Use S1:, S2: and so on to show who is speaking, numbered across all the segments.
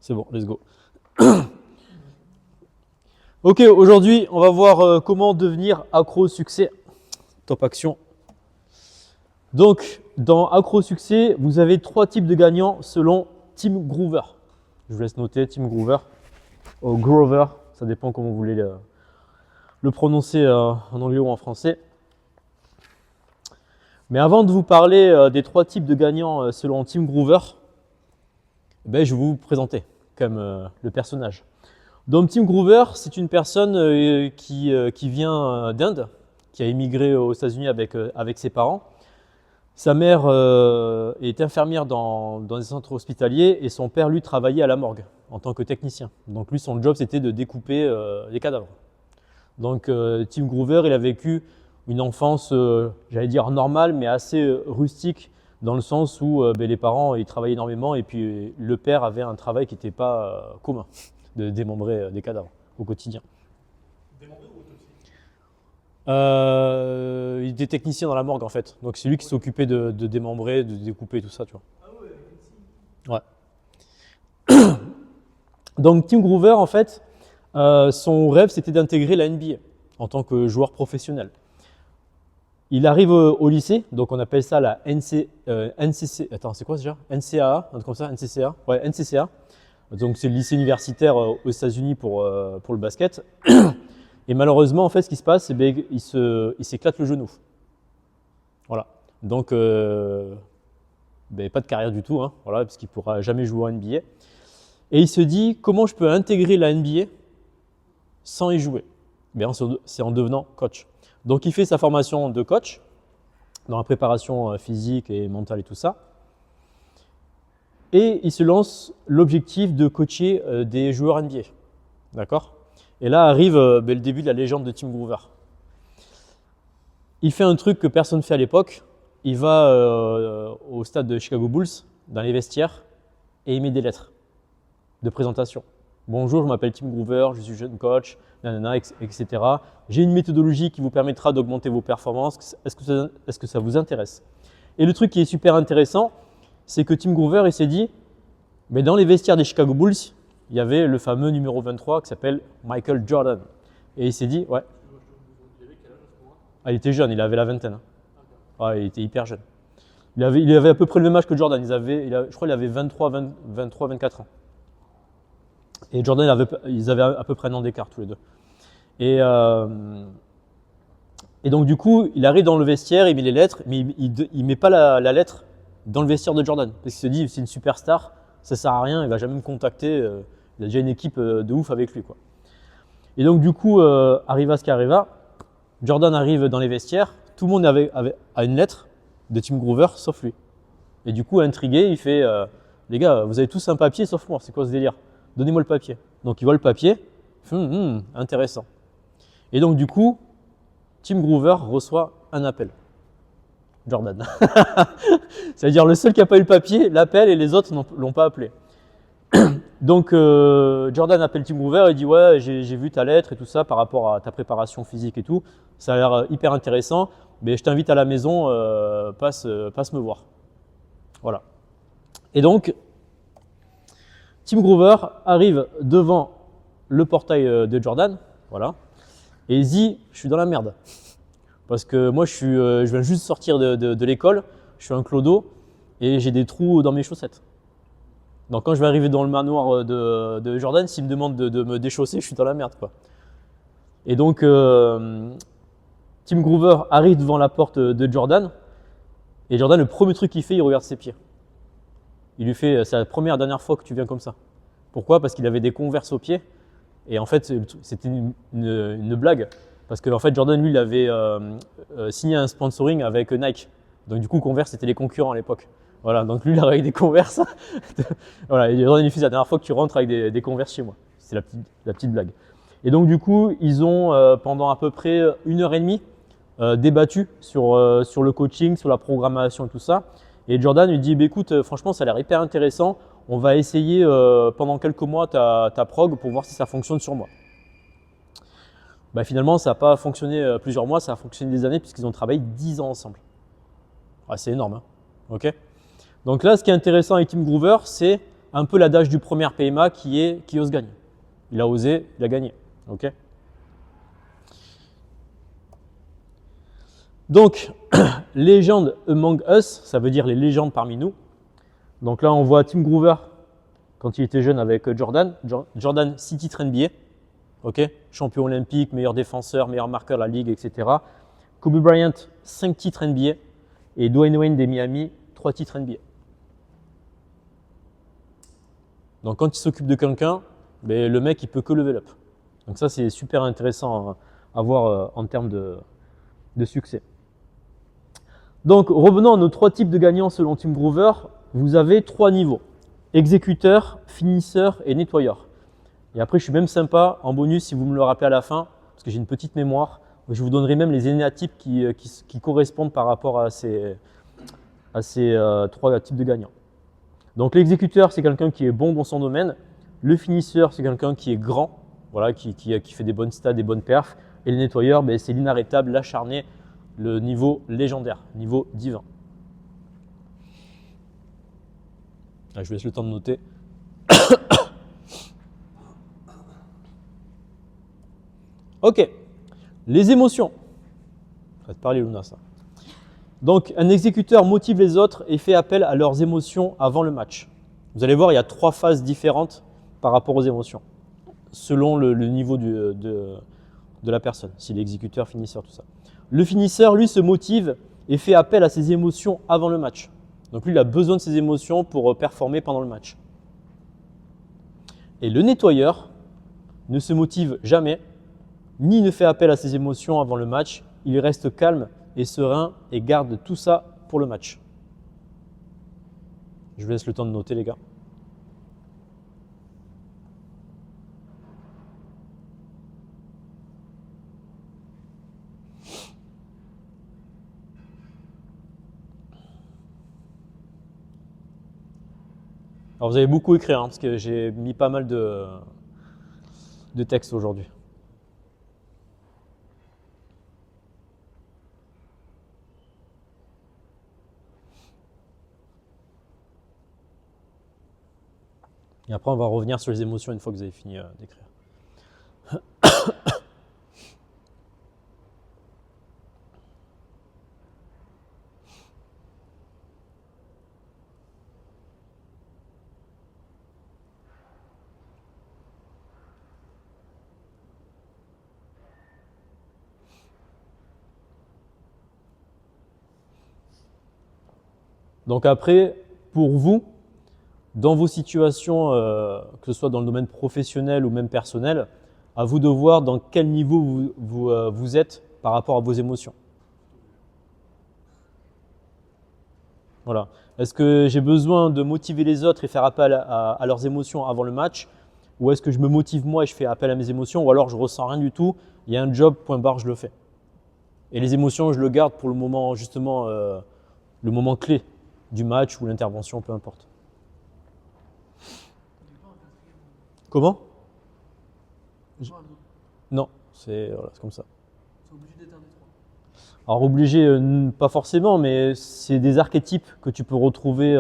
S1: C'est bon, let's go. Ok, aujourd'hui, on va voir comment devenir accro au succès. Top action. Donc, dans accro au succès, vous avez 3 types de gagnants selon Tim Grover. Je vous laisse noter Tim Grover. Grover, ça dépend comment vous voulez le prononcer en anglais ou en français. Mais avant de vous parler des 3 types de gagnants selon Tim Grover, je vais vous présenter comme le personnage. Donc Tim Grover, c'est une personne qui vient d'Inde, qui a émigré aux États-Unis avec ses parents. Sa mère est infirmière dans des centres hospitaliers et son père, lui, travaillait à la morgue en tant que technicien. Donc lui, son job, c'était de découper les cadavres. Donc Tim Grover, il a vécu une enfance, j'allais dire normale, mais assez rustique, dans le sens où les parents ils travaillaient énormément et puis le père avait un travail qui n'était pas commun, de démembrer des cadavres au quotidien.
S2: Démembré ou autopsie?
S1: Il était technicien dans la morgue en fait, donc c'est lui qui s'occupait de démembrer, de découper tout ça, tu vois.
S2: Ah ouais, avec une scie.
S1: Ouais. Donc Tim Grover en fait, son rêve c'était d'intégrer la NBA en tant que joueur professionnel. Il arrive au lycée, donc on appelle ça la NCC. Attends, c'est quoi déjà? NCAA, un truc comme ça, NCCA. Ouais, NCCA. Donc c'est le lycée universitaire aux États-Unis pour le basket. Et malheureusement, en fait, ce qui se passe, c'est qu'il s'éclate le genou. Voilà. Donc pas de carrière du tout, hein, voilà, parce qu'il ne pourra jamais jouer en NBA. Et il se dit, comment je peux intégrer la NBA sans y jouer? C'est en devenant coach. Donc il fait sa formation de coach dans la préparation physique et mentale et tout ça. Et il se lance l'objectif de coacher des joueurs NBA. D'accord? Et là arrive le début de la légende de Tim Grover. Il fait un truc que personne ne fait à l'époque. Il va au stade de Chicago Bulls, dans les vestiaires, et il met des lettres de présentation. Bonjour, je m'appelle Tim Grover, je suis jeune coach, nanana, etc. J'ai une méthodologie qui vous permettra d'augmenter vos performances. Est-ce que ça vous intéresse? Et le truc qui est super intéressant, c'est que Tim Grover, il s'est dit, mais dans les vestiaires des Chicago Bulls, il y avait le fameux numéro 23 qui s'appelle Michael Jordan. Et il s'est dit, ouais.
S2: Il avait quel âge à ce moment-là?
S1: Ah, il était jeune, il avait la vingtaine. Ouais, il était hyper jeune. Il avait à peu près le même âge que Jordan. Je crois qu'il avait 23-24 ans. Et Jordan, ils avaient à peu près un an d'écart tous les deux. Et donc du coup, il arrive dans le vestiaire, il met les lettres, mais il met pas la lettre dans le vestiaire de Jordan. Parce qu'il se dit, c'est une superstar, ça sert à rien, il va jamais me contacter, il a déjà une équipe de ouf avec lui, quoi. Et donc du coup, arriva ce qui arriva, Jordan arrive dans les vestiaires, tout le monde a une lettre de Tim Grover, sauf lui. Et du coup, intrigué, il fait, les gars, vous avez tous un papier sauf moi, c'est quoi ce délire? Donnez-moi le papier. Donc il voit le papier, il fait, intéressant. Et donc du coup, Tim Grover reçoit un appel. Jordan. C'est-à-dire le seul qui n'a pas eu le papier l'appelle et les autres ne l'ont pas appelé. Donc Jordan appelle Tim Grover et dit, ouais, j'ai vu ta lettre et tout ça par rapport à ta préparation physique et tout. Ça a l'air hyper intéressant, mais je t'invite à la maison, passe me voir. Voilà. Et donc, Tim Grover arrive devant le portail de Jordan, voilà, et il dit, je suis dans la merde. Parce que moi, je viens juste sortir de l'école, je suis un clodo et j'ai des trous dans mes chaussettes. Donc quand je vais arriver dans le manoir de Jordan, s'il me demande de me déchausser, je suis dans la merde, quoi. Et donc, Tim Grover arrive devant la porte de Jordan et Jordan, le premier truc qu'il fait, il regarde ses pieds. Il lui fait, c'est la première et dernière fois que tu viens comme ça. Pourquoi? Parce qu'il avait des Converse aux pieds. Et en fait, c'était une blague. Parce que en fait, Jordan, lui, il avait signé un sponsoring avec Nike. Donc du coup, Converse, c'était les concurrents à l'époque. Voilà, donc lui, il arrive avec des Converse. Voilà, et Jordan, il fait, c'est la dernière fois que tu rentres avec des Converse chez moi. C'est la petite blague. Et donc du coup, ils ont pendant à peu près 1h30 débattu sur le coaching, sur la programmation et tout ça. Et Jordan lui dit, écoute, franchement, ça a l'air hyper intéressant. On va essayer pendant quelques mois ta prog pour voir si ça fonctionne sur moi. Finalement, ça n'a pas fonctionné plusieurs mois, ça a fonctionné des années puisqu'ils ont travaillé 10 ans ensemble. C'est énorme, hein. Ok. Donc là, ce qui est intéressant avec Tim Grover, c'est un peu l'adage du premier PMA qui est qui ose gagne. Il a osé, il a gagné. Ok. Donc, Legend among us, ça veut dire les légendes parmi nous. Donc là, on voit Tim Grover quand il était jeune avec Jordan. Jordan, 6 titres NBA. Ok, champion olympique, meilleur défenseur, meilleur marqueur de la ligue, etc. Kobe Bryant, 5 titres NBA. Et Dwayne Wade des Miami, 3 titres NBA. Donc quand il s'occupe de quelqu'un, le mec, il peut que level up. Donc ça, c'est super intéressant à voir en termes de succès. Donc revenons à nos 3 types de gagnants selon Tim Grover. Vous avez 3 niveaux. Exécuteur, finisseur et nettoyeur. Et après, je suis même sympa, en bonus, si vous me le rappelez à la fin, parce que j'ai une petite mémoire, je vous donnerai même les énéatypes qui correspondent par rapport à ces 3 types de gagnants. Donc l'exécuteur, c'est quelqu'un qui est bon dans son domaine. Le finisseur, c'est quelqu'un qui est grand, voilà, qui fait des bonnes stats, des bonnes perfs. Et le nettoyeur, c'est l'inarrêtable, l'acharné, le niveau légendaire, niveau divin. Là, je vous laisse le temps de noter. Ok, les émotions. Ça va te parler, Luna, ça. Donc, un exécuteur motive les autres et fait appel à leurs émotions avant le match. Vous allez voir, il y a 3 phases différentes par rapport aux émotions, selon le niveau de la personne, si l'exécuteur, finisseur, tout ça. Le finisseur, lui, se motive et fait appel à ses émotions avant le match. Donc, lui, il a besoin de ses émotions pour performer pendant le match. Et le nettoyeur ne se motive jamais, ni ne fait appel à ses émotions avant le match. Il reste calme et serein et garde tout ça pour le match. Je vous laisse le temps de noter, les gars. Alors vous avez beaucoup écrit, parce que j'ai mis pas mal de textes aujourd'hui. Et après, on va revenir sur les émotions une fois que vous avez fini d'écrire. Donc après, pour vous, dans vos situations, que ce soit dans le domaine professionnel ou même personnel, à vous de voir dans quel niveau vous êtes par rapport à vos émotions. Voilà. Est-ce que j'ai besoin de motiver les autres et faire appel à leurs émotions avant le match? Ou est-ce que je me motive moi et je fais appel à mes émotions? Ou alors je ressens rien du tout, il y a un job, point barre, je le fais. Et les émotions, je le garde pour le moment, justement, le moment clé du match ou l'intervention, peu importe. Comment? Non, c'est comme ça.
S3: C'est obligé d'être un des 3.
S1: Alors obligé, pas forcément, mais c'est des archétypes que tu peux retrouver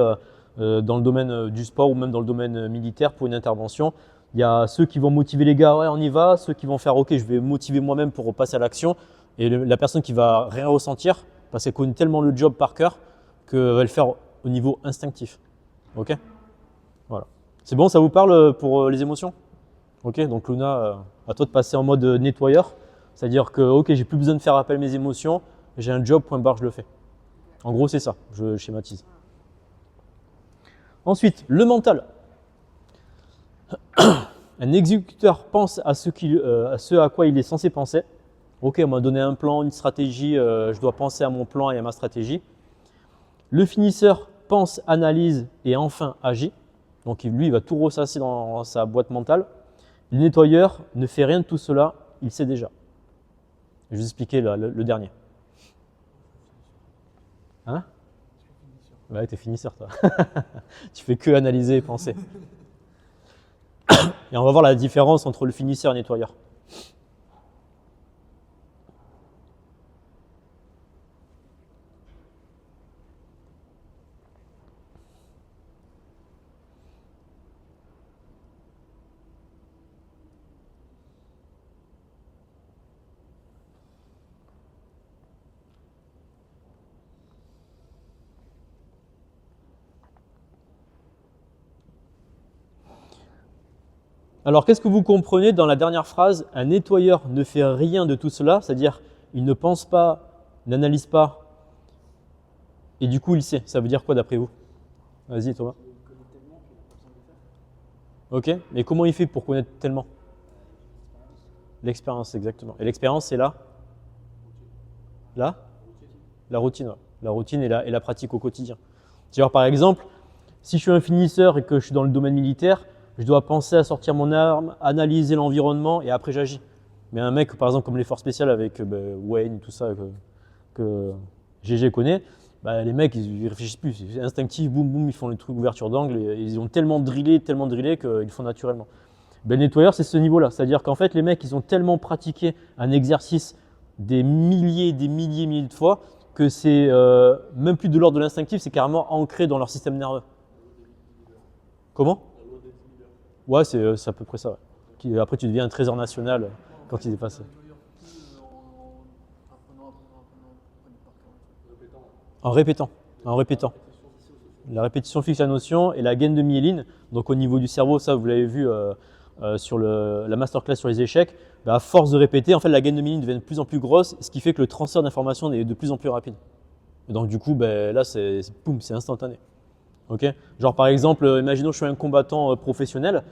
S1: dans le domaine du sport ou même dans le domaine militaire pour une intervention. Il y a ceux qui vont motiver les gars, ouais, on y va, ceux qui vont faire ok, je vais motiver moi-même pour passer à l'action, et la personne qui va rien ressentir parce qu'elle connaît tellement le job par cœur qu'elle va le faire au niveau instinctif. Ok? Voilà. C'est bon, ça vous parle pour les émotions? Ok, donc Luna, à toi de passer en mode nettoyeur, c'est-à-dire que ok, j'ai plus besoin de faire appel à mes émotions, j'ai un job, point barre, je le fais. En gros, c'est ça, je schématise. Ensuite, le mental. Un exécuteur pense à ce à quoi il est censé penser. Ok, on m'a donné un plan, une stratégie, je dois penser à mon plan et à ma stratégie. Le finisseur pense, analyse et enfin agit. Donc lui, il va tout ressasser dans sa boîte mentale. Le nettoyeur ne fait rien de tout cela, il sait déjà. Je vais vous expliquer le dernier. Hein? Ouais, t'es finisseur, toi. Tu fais que analyser et penser. Et on va voir la différence entre le finisseur et le nettoyeur. Alors, qu'est-ce que vous comprenez dans la dernière phrase? Un nettoyeur ne fait rien de tout cela, c'est-à-dire il ne pense pas, n'analyse pas, et du coup il sait. Ça veut dire quoi d'après vous? Vas-y Thomas. Ok, mais comment il fait pour connaître tellement? L'expérience, exactement. Et l'expérience, c'est là? Là? La routine, ouais. La routine et la pratique au quotidien. C'est-à-dire, par exemple, si je suis un finisseur et que je suis dans le domaine militaire, je dois penser à sortir mon arme, analyser l'environnement et après j'agis. Mais un mec, par exemple, comme les forces spéciales avec Wayne, tout ça, que GG connaît, bah, les mecs, ils réfléchissent plus. C'est instinctif, boum, boum, ils font les trucs ouverture d'angle et ils ont tellement drillé qu'ils le font naturellement. Ben, le nettoyeur, c'est ce niveau-là. C'est-à-dire qu'en fait, les mecs, ils ont tellement pratiqué un exercice des milliers de fois que c'est même plus de l'ordre de l'instinctif, c'est carrément ancré dans leur système nerveux. Comment? Ouais, c'est à peu près ça. Ouais. Après, tu deviens un trésor national quand il est passé. En répétant, en répétant. La répétition fixe la notion et la gaine de myéline. Donc au niveau du cerveau, ça vous l'avez vu sur la masterclass sur les échecs. Bah, à force de répéter, en fait, la gaine de myéline devient de plus en plus grosse, ce qui fait que le transfert d'informations est de plus en plus rapide. Et donc du coup, ben, là, c'est instantané. Okay, genre par exemple, imaginons que je suis un combattant professionnel,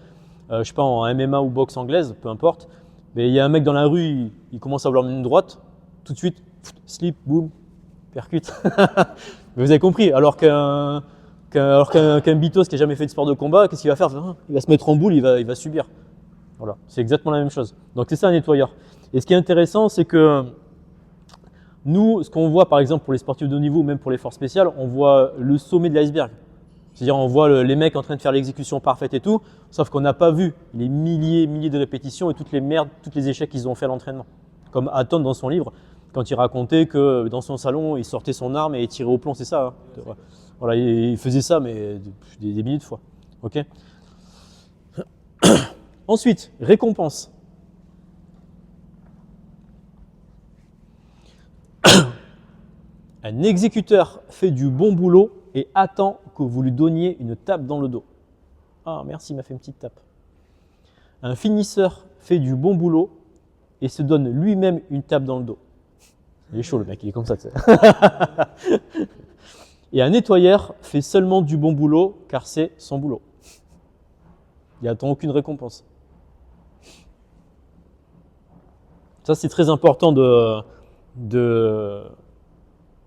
S1: je sais pas, en MMA ou boxe anglaise, peu importe, mais il y a un mec dans la rue, il commence à vouloir me donner une droite, tout de suite, slip, boum, percute. Mais vous avez compris, alors qu'un bitos qui n'a jamais fait de sport de combat, qu'est-ce qu'il va faire? Il va se mettre en boule, il va subir. Voilà, c'est exactement la même chose. Donc c'est ça un nettoyeur. Et ce qui est intéressant, c'est que nous, ce qu'on voit par exemple pour les sportifs de haut niveau, même pour les forces spéciales, on voit le sommet de l'iceberg. C'est-à-dire on voit les mecs en train de faire l'exécution parfaite et tout, sauf qu'on n'a pas vu les milliers de répétitions et toutes les merdes, tous les échecs qu'ils ont fait à l'entraînement. Comme Hatton dans son livre, quand il racontait que dans son salon, il sortait son arme et il tirait au plomb, c'est ça. Hein. Voilà, il faisait ça, mais des milliers de fois. Okay. Ensuite, récompense. Un exécuteur fait du bon boulot et attend que vous lui donniez une tape dans le dos. Ah, merci, il m'a fait une petite tape. Un finisseur fait du bon boulot et se donne lui-même une tape dans le dos. Il est chaud le mec, il est comme ça. Et un nettoyeur fait seulement du bon boulot car c'est son boulot. Il n'attend aucune récompense. Ça, c'est très important de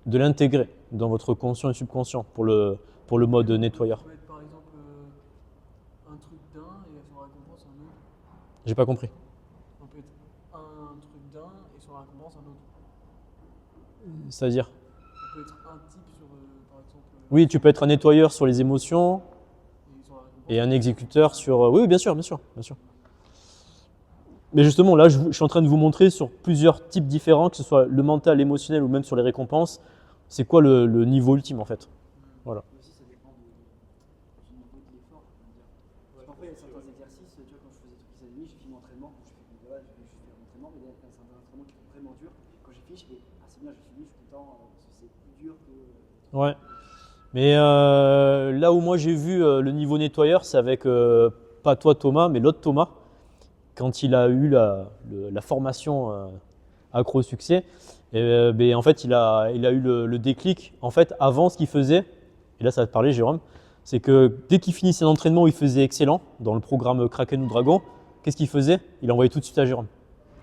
S1: l'intégrer dans votre conscient et subconscient pour le mode nettoyeur.
S3: Ça peut être par exemple un truc d'un et son récompense un autre.
S1: J'ai pas compris.
S3: Ça peut être un truc d'un et son récompense un autre.
S1: C'est-à-dire?
S3: Ça peut être un type sur par exemple.
S1: Oui, tu peux être un nettoyeur sur les émotions
S3: Et son récompense.
S1: et un exécuteur sur… Oui, bien sûr. Mais justement, là, je suis en train de vous montrer sur plusieurs types différents, que ce soit le mental, l'émotionnel ou même sur les récompenses, c'est quoi le niveau ultime en fait. Voilà.
S4: Aussi, ça dépend du niveau de l'effort. Parfois, il y a certains exercices, tu vois, quand je faisais trucs des ennemis, j'ai fini l'entraînement, je fais voilà, je fais l'entraînement, mais il y a certains entraînements qui sont vraiment durs. Quand j'ai fini, je fais ah, c'est bien, j'ai fini, je suis content, parce que c'est plus dur que.
S1: Ouais. Mais là où moi j'ai vu le niveau nettoyeur, c'est avec pas toi Thomas, mais l'autre Thomas, quand il a eu la formation accro au succès. Et, ben, en fait, il a eu le déclic. En fait, avant, ce qu'il faisait, et là ça va te parler Jérôme, c'est que dès qu'il finissait l'entraînement, il faisait excellent dans le programme Kraken ou Dragon. Qu'est-ce qu'il faisait? Il envoyait tout de suite à Jérôme.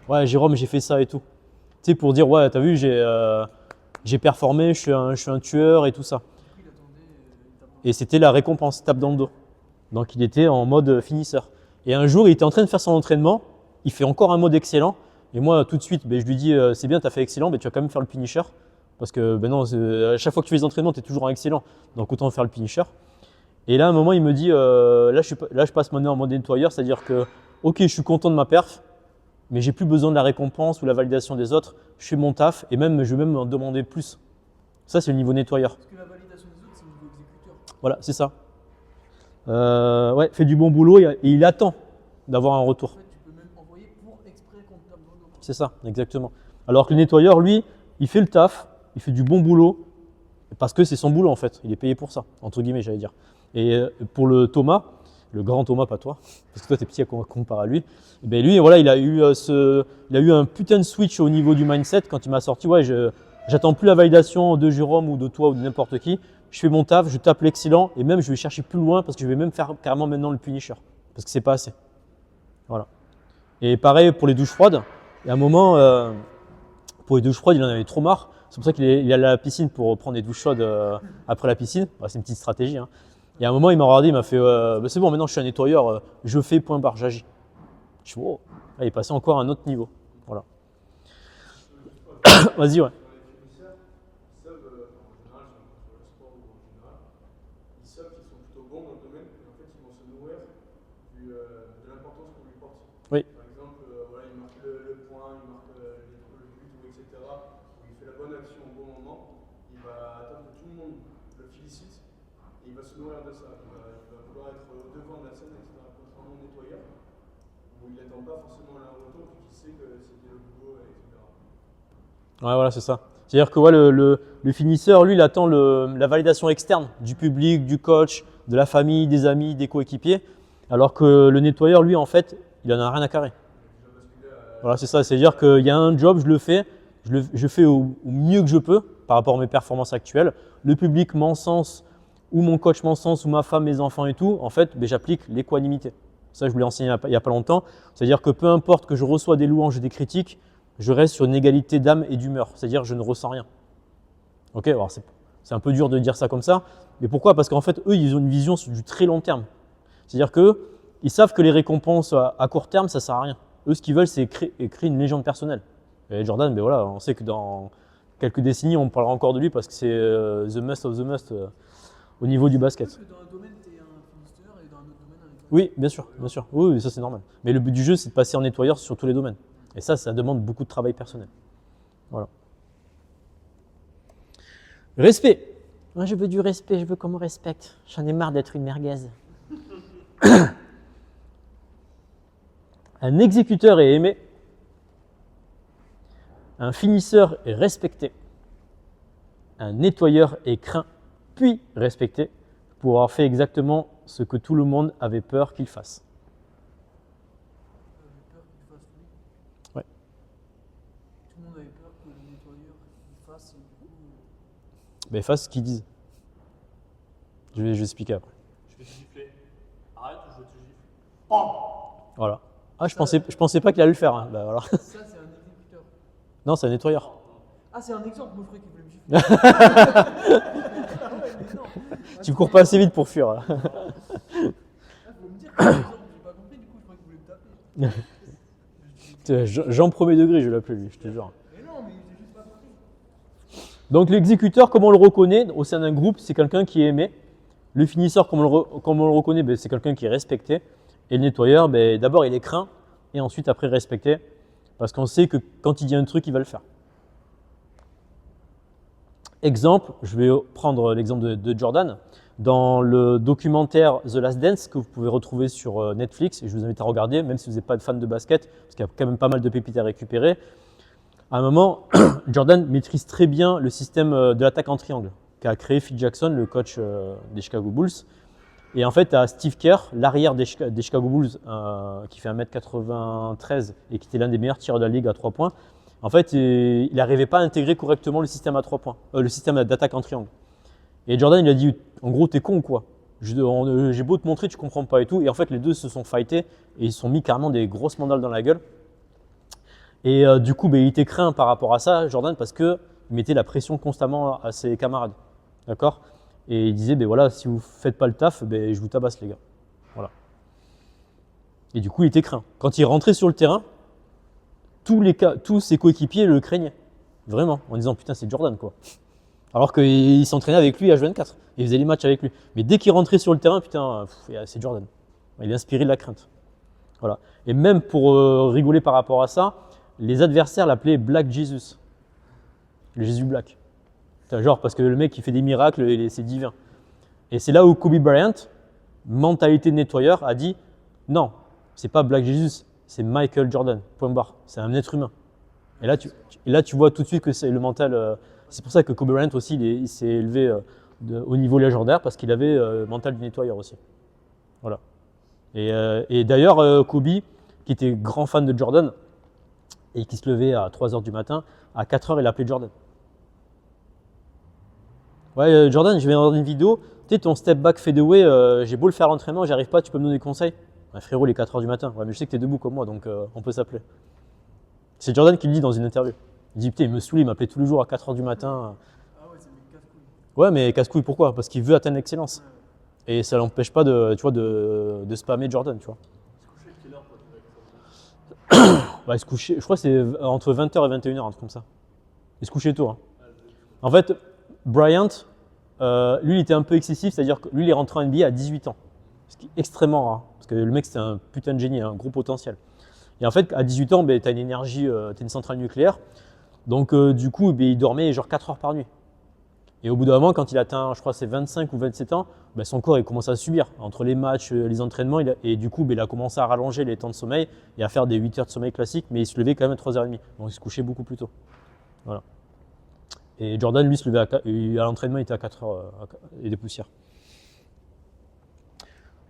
S1: Ouais, Jérôme, j'ai fait ça et tout. Tu sais, pour dire, ouais, t'as vu, j'ai performé, je suis un tueur et tout ça.
S3: Du coup, il attendait une tape
S1: Et c'était la récompense, tape dans le dos. Donc il était en mode finisseur. Et un jour, il était en train de faire son entraînement, il fait encore un mode excellent. Et moi, tout de suite, je lui dis, c'est bien, tu as fait excellent, mais tu vas quand même faire le finisher. Parce que non, à chaque fois que tu fais les entraînements, tu es toujours en excellent. Donc autant faire le finisher. Et là, à un moment, il me dit, là, je passe maintenant en mode nettoyeur, c'est-à-dire que, ok, je suis content de ma perf, mais j'ai plus besoin de la récompense ou la validation des autres. Je fais mon taf et même, je vais même en demander plus. Ça, c'est le niveau nettoyeur.
S3: Parce que la validation des autres, c'est le niveau exécuteur.
S1: Voilà, c'est ça. Ouais, fait du bon boulot et il attend d'avoir un retour.
S3: En fait, tu peux même envoyer pour exprès qu'on te tape dans le dos.
S1: C'est ça, exactement. Alors que le nettoyeur, lui, il fait le taf, il fait du bon boulot, parce que c'est son boulot en fait. Il est payé pour ça, entre guillemets, j'allais dire. Et pour le Thomas, le grand Thomas, pas toi, parce que toi, tu es petit à comparer à lui. Et ben lui, voilà, il a eu un putain de switch au niveau du mindset quand il m'a sorti, ouais, j'attends plus la validation de Jérôme ou de toi ou de n'importe qui. Je fais mon taf, je tape l'excellent et même je vais chercher plus loin parce que je vais même faire carrément maintenant le punisher parce que c'est pas assez. Voilà. Et pareil pour les douches froides. Et à un moment, pour les douches froides, il en avait trop marre. C'est pour ça qu'il est allé à la piscine pour prendre des douches chaudes après la piscine. C'est une petite stratégie. Hein. Et à un moment, il m'a regardé, il m'a fait bah, c'est bon, maintenant je suis un nettoyeur, je fais point barre, j'agis. Je suis wow. Là, il est passé encore à un autre niveau. Voilà. Vas-y, ouais. Oui.
S5: Par exemple, voilà, il marque le point, il marque le but, etc. Où il fait la bonne action au bon moment, il va attendre que tout le monde le félicite et il va se nourrir de ça. Il va vouloir être au devant de la scène, etc. Contrairement au nettoyeur, où il n'attend pas forcément un retour, puisqu'il sait que c'était le boulot, etc.
S1: Ouais, voilà, c'est ça. C'est-à-dire que ouais, le finisseur, lui, il attend la validation externe du public, du coach, de la famille, des amis, des coéquipiers. Alors que le nettoyeur, lui, en fait, il en a rien à carrer. Voilà, c'est ça. C'est-à-dire qu'il y a un job, je le fais, je fais au mieux que je peux par rapport à mes performances actuelles. Le public m'encense, ou mon coach m'encense, ou ma femme, mes enfants et tout. En fait, ben, j'applique l'équanimité. Ça, je vous l'ai enseigné il n'y a pas longtemps. C'est-à-dire que peu importe que je reçois des louanges et des critiques, je reste sur une égalité d'âme et d'humeur. C'est-à-dire que je ne ressens rien. Ok, alors c'est un peu dur de dire ça comme ça. Mais pourquoi? Parce qu'en fait, eux, ils ont une vision sur du très long terme. C'est-à-dire qu'eux, ils savent que les récompenses à court terme, ça ne sert à rien. Eux, ce qu'ils veulent, c'est créer une légende personnelle. Et Jordan, ben voilà, on sait que dans quelques décennies, on parlera encore de lui parce que c'est the must of the must au niveau du basket.
S3: Que dans un domaine, tu es un finisseur et dans un autre domaine, un nettoyeur.
S1: Oui, bien sûr, bien sûr. Oui, oui, ça c'est normal. Mais le but du jeu, c'est de passer en nettoyeur sur tous les domaines. Et ça demande beaucoup de travail personnel. Voilà. Respect. Moi, je veux du respect, je veux qu'on me respecte. J'en ai marre d'être une merguez. Un exécuteur est aimé. Un finisseur est respecté. Un nettoyeur est craint, puis respecté, pour avoir fait exactement ce que tout le monde avait peur qu'il fasse.
S3: J'avais peur qu'il fasse lui.
S1: Ouais.
S3: Tout le monde avait peur que le nettoyeur il fasse et du coup.
S1: Ben, fasse ce qu'ils disent. Je vais expliquer après.
S2: Je vais te gifler. Arrête ou je te gifle.
S1: Voilà. Ah, je pensais pas qu'il allait le faire. Hein. Ben, voilà.
S3: Ça, c'est un exécuteur.
S1: Non, c'est un nettoyeur.
S3: Ah, c'est un exemple, moi je croyais qu'il voulait me gifler. Ah ouais, mais non.
S1: Tu cours pas assez vite pour fuir. Là.
S3: Ah, faut me dire que c'est un exemple, j'ai pas compris, du coup je croyais qu'il voulait me taper.
S1: Jean premier degré, je l'appelle lui, je te jure.
S3: Mais non, mais j'ai juste pas compris.
S1: Donc l'exécuteur, comment on le reconnaît au sein d'un groupe, c'est quelqu'un qui est aimé. Le finisseur, comment on le reconnaît, ben, c'est quelqu'un qui est respecté. Et le nettoyeur, ben, d'abord il est craint et ensuite après respecté. Parce qu'on sait que quand il dit un truc, il va le faire. Exemple, je vais prendre l'exemple de Jordan. Dans le documentaire The Last Dance que vous pouvez retrouver sur Netflix, et je vous invite à regarder, même si vous n'êtes pas fan de basket, parce qu'il y a quand même pas mal de pépites à récupérer. À un moment, Jordan maîtrise très bien le système de l'attaque en triangle qu'a créé Phil Jackson, le coach des Chicago Bulls. Et en fait, à Steve Kerr, l'arrière des Chicago Bulls, qui fait 1m93 et qui était l'un des meilleurs tireurs de la ligue à 3 points, en fait, il n'arrivait pas à intégrer correctement le système à 3 points, le système d'attaque en triangle. Et Jordan, il a dit, en gros, t'es con ou quoi? J'ai beau te montrer, tu comprends pas et tout. Et en fait, les deux se sont fightés et ils se sont mis carrément des grosses mandales dans la gueule. Et du coup, il était craint par rapport à ça, Jordan, parce qu'il mettait la pression constamment à ses camarades. D'accord? Et il disait, voilà, si vous faites pas le taf, je vous tabasse, les gars. Voilà. Et du coup, il était craint. Quand il rentrait sur le terrain, tous ses coéquipiers le craignaient. Vraiment, en disant, putain, c'est Jordan, quoi. Alors qu'il s'entraînait avec lui à H24. Il faisait les matchs avec lui. Mais dès qu'il rentrait sur le terrain, putain, c'est Jordan. Il inspirait de la crainte. Voilà. Et même pour rigoler par rapport à ça, les adversaires l'appelaient Black Jesus. Le Jésus Black. Genre parce que le mec, il fait des miracles et c'est divin. Et c'est là où Kobe Bryant, mentalité de nettoyeur, a dit non, c'est pas Black Jesus, c'est Michael Jordan. Point barre. C'est un être humain. Et là, tu vois tout de suite que c'est le mental. C'est pour ça que Kobe Bryant aussi, il s'est élevé au niveau légendaire parce qu'il avait le mental du nettoyeur aussi. Voilà. Et d'ailleurs, Kobe, qui était grand fan de Jordan et qui se levait à 3 h du matin, à 4 h, il appelait Jordan. Ouais, Jordan, je vais avoir une vidéo. Tu sais, ton step back fadeaway, j'ai beau le faire à l'entraînement, j'y arrive pas, tu peux me donner des conseils? Ouais, frérot, il est 4 h du matin. Ouais, mais je sais que tu es debout comme moi, donc on peut s'appeler. C'est Jordan qui le dit dans une interview. Il dit, putain, il me saoule, il m'appelait tous les jours à 4 h du matin.
S3: Ah ouais, c'est des casse-couilles.
S1: Ouais, mais casse-couille, pourquoi? Parce qu'il veut atteindre l'excellence. Et ça l'empêche pas de, tu vois, de spammer Jordan, tu vois.
S3: Se coucher à quelle heure, toi, tu vas avec ça?
S1: Bah, il se couchait, je crois que c'est entre 20 h et 21 h, un truc comme ça. Il se couchait tôt. Hein. En fait, Bryant, lui, il était un peu excessif, c'est-à-dire que lui, il est rentré en NBA à 18 ans. Ce qui est extrêmement rare. Parce que le mec, c'était un putain de génie, un gros potentiel. Et en fait, à 18 ans, ben, tu as une énergie, tu as une centrale nucléaire. Donc, du coup, ben, il dormait genre 4 heures par nuit. Et au bout d'un moment, quand il atteint, je crois, ses 25 ou 27 ans, ben, son corps il commence à subir. Entre les matchs, les entraînements, et du coup, ben, il a commencé à rallonger les temps de sommeil et à faire des 8 heures de sommeil classiques, mais il se levait quand même à 3h30. Donc, il se couchait beaucoup plus tôt. Voilà. Et Jordan, lui, se levait à l'entraînement, il était à 4 heures et des poussières.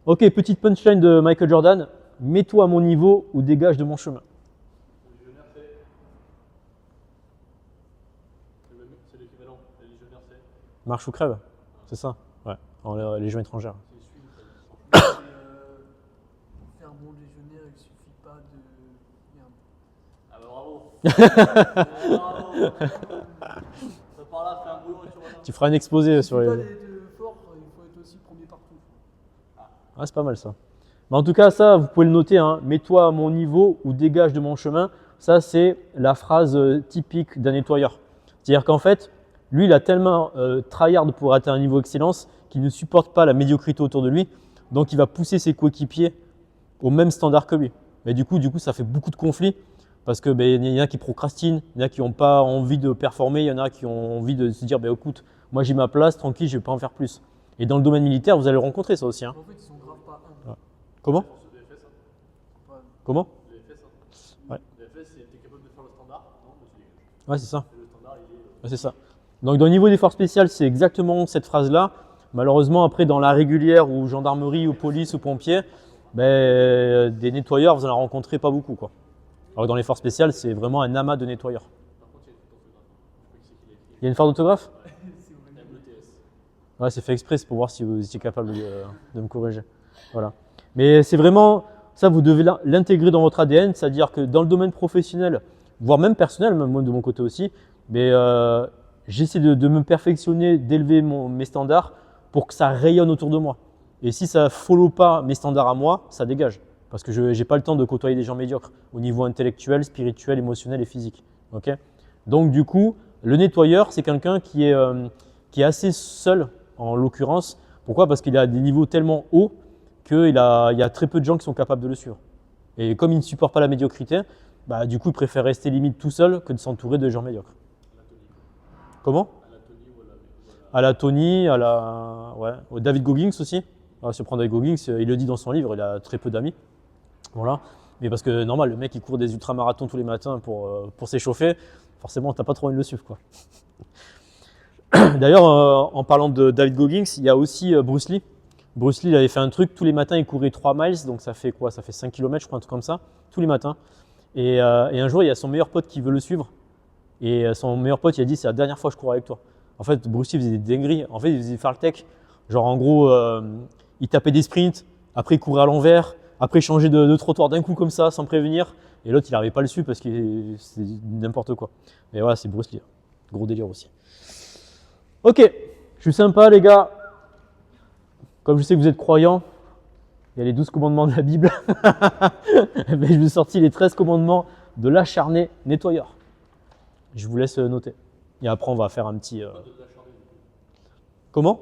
S1: Ok, petite punchline de Michael Jordan. Mets-toi à mon niveau ou dégage de mon chemin.
S2: Légionnaire, c'est l'équivalent. Les légionnaires, c'est
S1: Marche ou crève, c'est ça? Ouais, en légion étrangère.
S3: Pour faire bon légionnaire, il suffit pas de. Merde.
S2: Ah bah bravo. Bravo. Ça part là, fais un boulot et tu reviens.
S1: Tu feras un exposé sur
S3: Il
S1: les.
S3: suffit pas d'être fort, il faut être aussi premier partout.
S1: Ah, c'est pas mal ça. Mais en tout cas, ça, vous pouvez le noter. Hein. Mets-toi à mon niveau ou dégage de mon chemin. Ça, c'est la phrase typique d'un nettoyeur. C'est-à-dire qu'en fait, lui, il a tellement tryhard pour atteindre un niveau excellence qu'il ne supporte pas la médiocrité autour de lui. Donc, il va pousser ses coéquipiers au même standard que lui. Mais du coup, ça fait beaucoup de conflits parce que ben, y en a qui procrastinent, il y en a qui n'ont pas envie de performer, il y en a qui ont envie de se dire, ben, écoute, moi j'ai ma place, tranquille, je ne vais pas en faire plus. Et dans le domaine militaire, vous allez rencontrer ça aussi. Hein.
S3: En fait, ils sont grave pas un.
S1: Comment?
S2: Sur des FS, hein.
S1: Comment?
S2: Des FS, hein.
S1: Ouais.
S2: Des FS, c'est t'es capable de faire le standard. Non, mais tu dégages.
S1: Ouais, c'est ça.
S2: Et le standard, il est.
S1: Ouais, c'est ça. Donc dans le niveau des forces spéciales, c'est exactement cette phrase-là. Malheureusement, après, dans la régulière ou gendarmerie ou police ou pompiers, ben, des nettoyeurs, vous en rencontrez pas beaucoup. Quoi. Alors que dans les forces spéciales, c'est vraiment un amas de nettoyeurs.
S2: Par contre, il y a une faute d'orthographe. Je sais pas qui c'est qui l'a écrit.
S1: Il y a une faute d'orthographe?
S2: MLTS.
S1: Ouais, c'est fait exprès, c'est pour voir si vous étiez capable de me corriger. Voilà. Mais c'est vraiment, ça, vous devez l'intégrer dans votre ADN, c'est-à-dire que dans le domaine professionnel, voire même personnel, même moi de mon côté aussi, mais j'essaie de me perfectionner, d'élever mes standards pour que ça rayonne autour de moi. Et si ça ne follow pas mes standards à moi, ça dégage. Parce que je n'ai pas le temps de côtoyer des gens médiocres au niveau intellectuel, spirituel, émotionnel et physique. Okay. Donc du coup, le nettoyeur, c'est quelqu'un qui est assez seul, en l'occurrence. Pourquoi? Parce qu'il a des niveaux tellement hauts qu'il y a très peu de gens qui sont capables de le suivre. Et comme il ne supporte pas la médiocrité, bah, du coup, il préfère rester limite tout seul que de s'entourer de gens médiocres. Comment? À la Tony, à la ouais, au David Goggins aussi. Alors, si on prend David Goggins, il le dit dans son livre, il a très peu d'amis. Voilà. Mais parce que normal, le mec il court des ultramarathons tous les matins pour s'échauffer, forcément t'as pas trop envie de le suivre. Quoi. D'ailleurs, en parlant de David Goggins, il y a aussi Bruce Lee. Bruce Lee il avait fait un truc, tous les matins il courait 3 miles, donc ça fait quoi? Ça fait 5 km je crois, un truc comme ça, tous les matins. Et un jour il y a son meilleur pote qui veut le suivre. Et son meilleur pote il a dit c'est la dernière fois que je cours avec toi. En fait Bruce Lee faisait des dingueries, en fait il faisait faire le tech. Genre en gros il tapait des sprints, après il courait à l'envers, après il changeait de trottoir d'un coup comme ça sans prévenir. Et l'autre il n'arrivait pas à le suivre parce que c'est n'importe quoi. Mais voilà, c'est Bruce Lee, gros délire aussi. Ok, je suis sympa les gars. Comme je sais que vous êtes croyants, il y a les 12 commandements de la Bible. Mais je vous ai sorti les 13 commandements de l'acharné nettoyeur. Je vous laisse noter. Et après, on va faire un petit. Comment?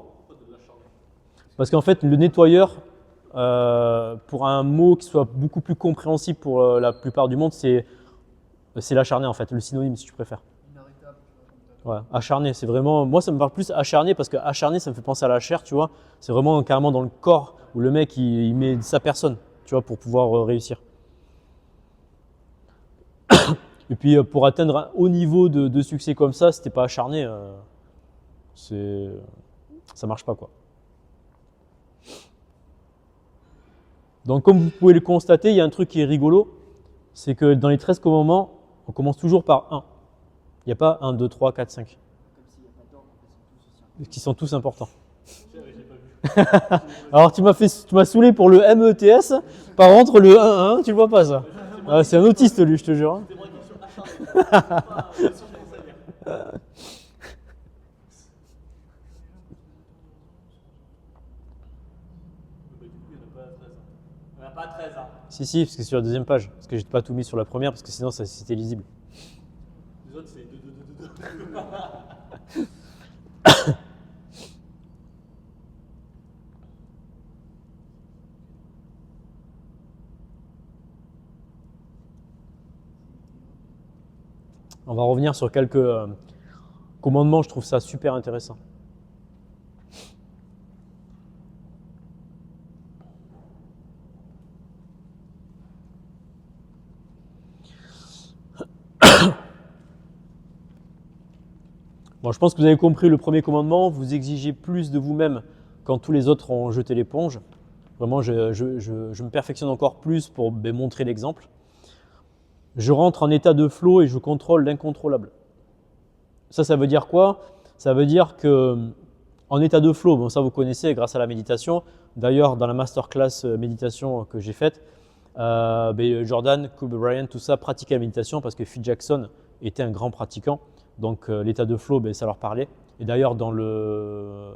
S1: Parce qu'en fait, le nettoyeur, pour un mot qui soit beaucoup plus compréhensible pour la plupart du monde, c'est l'acharné en fait, le synonyme si tu préfères.
S3: Inarrêtable.
S1: Ouais, acharné, c'est vraiment. Moi, ça me parle plus acharné parce que acharné, ça me fait penser à la chair, tu vois. C'est vraiment carrément dans le corps où le mec il met sa personne, tu vois, pour pouvoir réussir. Et puis pour atteindre un haut niveau de succès comme ça, si t'es pas acharné, ça marche pas quoi. Donc comme vous pouvez le constater, il y a un truc qui est rigolo, c'est que dans les 13 commandements, on commence toujours par 1. Il n'y a pas 1, 2, 3, 4, 5.
S4: Comme s'il n'y a pas d'ordre, en fait, ils sont tous aussi importants.
S1: Qui sont tous importants. Alors tu m'as saoulé pour le METS, par contre le 1-1, tu le vois pas ça. Ah, c'est un autiste lui, je te jure.
S2: C'est moi qui suis acharné. Pas sur mon salaire. Du coup, il n'y en a pas 13. Il n'y en a pas 13. Hein.
S1: Si, parce que c'est sur la deuxième page. Parce que j'ai pas tout mis sur la première, parce que sinon c'était lisible.
S2: Les autres, c'est 2, 2, 2, 2, 2.
S1: On va revenir sur quelques commandements, je trouve ça super intéressant. Bon, je pense que vous avez compris le premier commandement, vous exigez plus de vous-même quand tous les autres ont jeté l'éponge. Vraiment, je me perfectionne encore plus pour montrer l'exemple. Je rentre en état de flow et je contrôle l'incontrôlable. Ça veut dire quoi? Ça veut dire que en état de flow, bon, ça vous connaissez grâce à la méditation. D'ailleurs, dans la masterclass méditation que j'ai faite, Jordan, Kobe Bryant, tout ça pratiquait la méditation parce que Phil Jackson était un grand pratiquant. Donc l'état de flow, ça leur parlait. Et d'ailleurs, dans le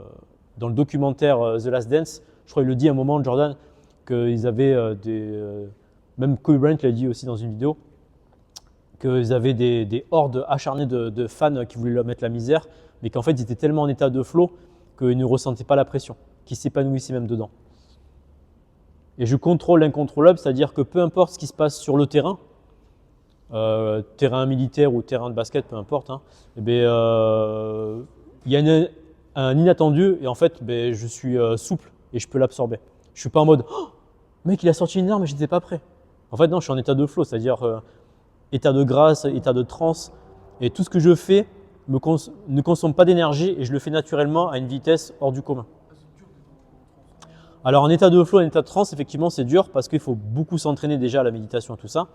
S1: documentaire The Last Dance, je crois qu'il le dit à un moment, Jordan, qu'ils avaient même Kobe Bryant l'a dit aussi dans une vidéo, qu'ils avaient des hordes acharnées de fans qui voulaient leur mettre la misère, mais qu'en fait ils étaient tellement en état de flow qu'ils ne ressentaient pas la pression, qu'ils s'épanouissaient même dedans. Et je contrôle l'incontrôlable, c'est-à-dire que peu importe ce qui se passe sur le terrain, terrain militaire ou terrain de basket, peu importe, hein, il y a un inattendu et en fait je suis souple et je peux l'absorber. Je ne suis pas en mode oh, mec il a sorti une arme mais je n'étais pas prêt. En fait non, je suis en état de flow, c'est-à-dire état de grâce, état de transe, et tout ce que je fais ne consomme pas d'énergie et je le fais naturellement à une vitesse hors du commun. Alors en état de flow, en état de transe, effectivement c'est dur parce qu'il faut beaucoup s'entraîner déjà à la méditation et tout ça.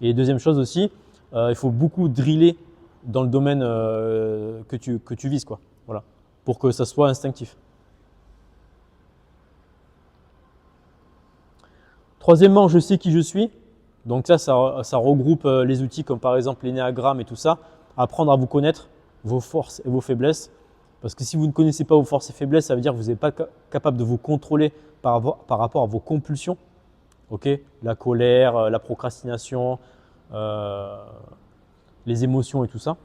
S1: Et deuxième chose aussi, il faut beaucoup driller dans le domaine que tu vises, quoi. Voilà, pour que ça soit instinctif. Troisièmement, je sais qui je suis. Donc ça regroupe les outils comme par exemple l'énéagramme et tout ça. Apprendre à vous connaître, vos forces et vos faiblesses. Parce que si vous ne connaissez pas vos forces et faiblesses, ça veut dire que vous n'êtes pas capable de vous contrôler par rapport à vos compulsions. Okay, la colère, la procrastination, les émotions et tout ça.